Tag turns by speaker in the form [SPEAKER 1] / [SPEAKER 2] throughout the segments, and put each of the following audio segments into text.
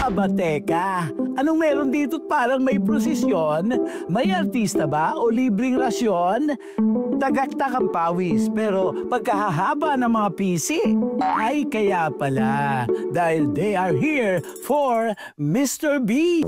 [SPEAKER 1] Aba, teka. Anong meron dito parang may prosesyon? May artista ba o libreng rasyon? Tagaktak ang pawis, pero pagkahahaba ng mga pisi. Ay, kaya pala. Dahil they are here for Mr. B.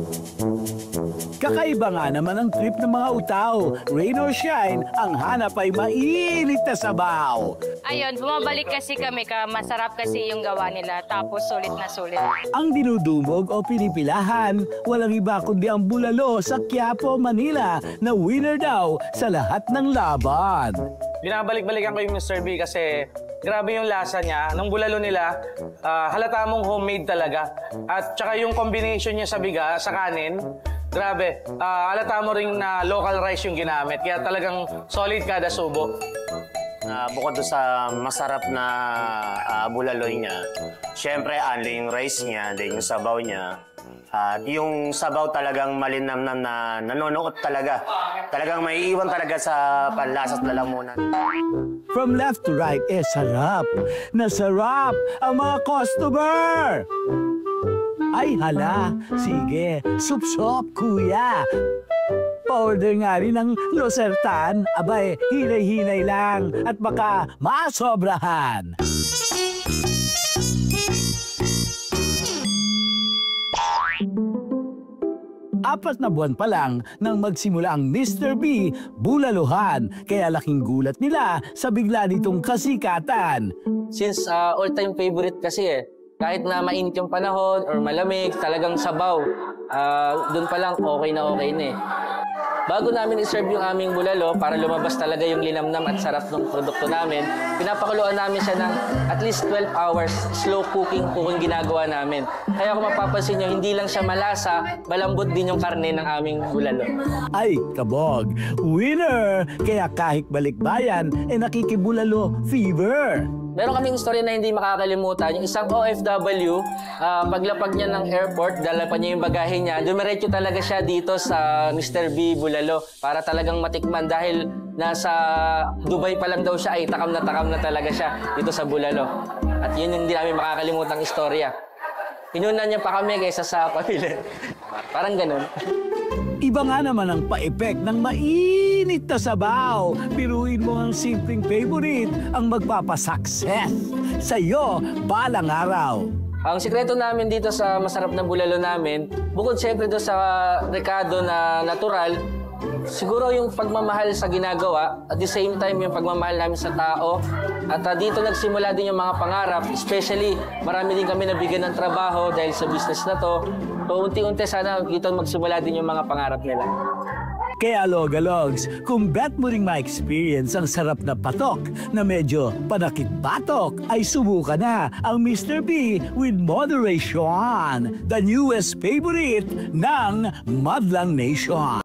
[SPEAKER 1] Kakaiba nga naman ang trip ng mga utaw. Rain or shine, ang hanap ay mainit na sabaw.
[SPEAKER 2] Ayun, bumabalik kasi kami masarap kasi yung gawa nila, tapos sulit na sulit.
[SPEAKER 1] Ang dinudumog o pinipilahan, walang iba kundi ang bulalo sa Quiapo, Manila na winner daw sa lahat ng laban.
[SPEAKER 3] Binabalik-balikan ko yung Mr. B kasi grabe yung lasa niya. Nung bulalo nila, halata mong homemade talaga. At tsaka yung combination niya sa sa kanin, grabe. Halata mo rin na local rice yung ginamit. Kaya talagang solid kada subo.
[SPEAKER 4] Bukod doon sa masarap na bulaloy niya, syempre, yung rice niya, then yung sabaw niya. Yung sabaw talagang malinamnam na nanonood talaga. Talagang may iwan talaga sa panlasa at lalamunan.
[SPEAKER 1] From left to right, sarap. Nasarap ang mga customer! Ay, hala. Sige, sup-sup, kuya. Pa-order nga rin ng losertan. Abay, hinay-hinay lang at baka masobrahan. Apat na buwan pa lang nang magsimula ang Mr. B bulaluhan, kaya laking gulat nila sa bigla nitong kasikatan.
[SPEAKER 5] Since all-time favorite kasi kahit na mainit yung panahon or malamig, talagang sabaw. Doon pa lang okay na Bago namin i-serve yung aming bulalo para lumabas talaga yung linamnam at sarap ng produkto namin, pinapakuluan namin siya ng at least 12 hours slow cooking po kung ginagawa namin. Kaya kung mapapansin nyo, hindi lang siya malasa, malambot din yung karne ng aming bulalo.
[SPEAKER 1] Ay, kabog! Winner! Kaya kahit balikbayan, nakikibulalo fever!
[SPEAKER 5] Meron kaming istorya na hindi makakalimutan. Yung isang OFW, paglapag niya ng airport, dala pa niya yung bagahe niya, dumiretso talaga siya dito sa Mr. B Bulalo para talagang matikman dahil nasa Dubai pa lang daw siya ay takam na talaga siya dito sa Bulalo. At yun yung hindi namin makakalimutang istorya. Pinunan niya pa kami kaysa sa pamilya. Parang ganun.
[SPEAKER 1] Iba nga naman ang pa-effect ng mainit na sabaw. Biruin mo ang simpleng favorite ang magpapasuccess sa'yo balang araw.
[SPEAKER 5] Ang sikreto namin dito sa masarap na bulalo namin, bukod siyempre doon sa rekado na natural, siguro yung pagmamahal sa ginagawa, at the same time yung pagmamahal namin sa tao. At dito nagsimula din yung mga pangarap, especially marami din kami nabigyan ng trabaho dahil sa business na to. So unti-unti sana dito magsimula din yung mga pangarap nila.
[SPEAKER 1] Kaya Logalogs, kung bet mo ring ma-experience ang sarap na patok na medyo panakit-batok, ay subukan na ang Mr. B with moderation, the newest favorite ng Madlang Nation.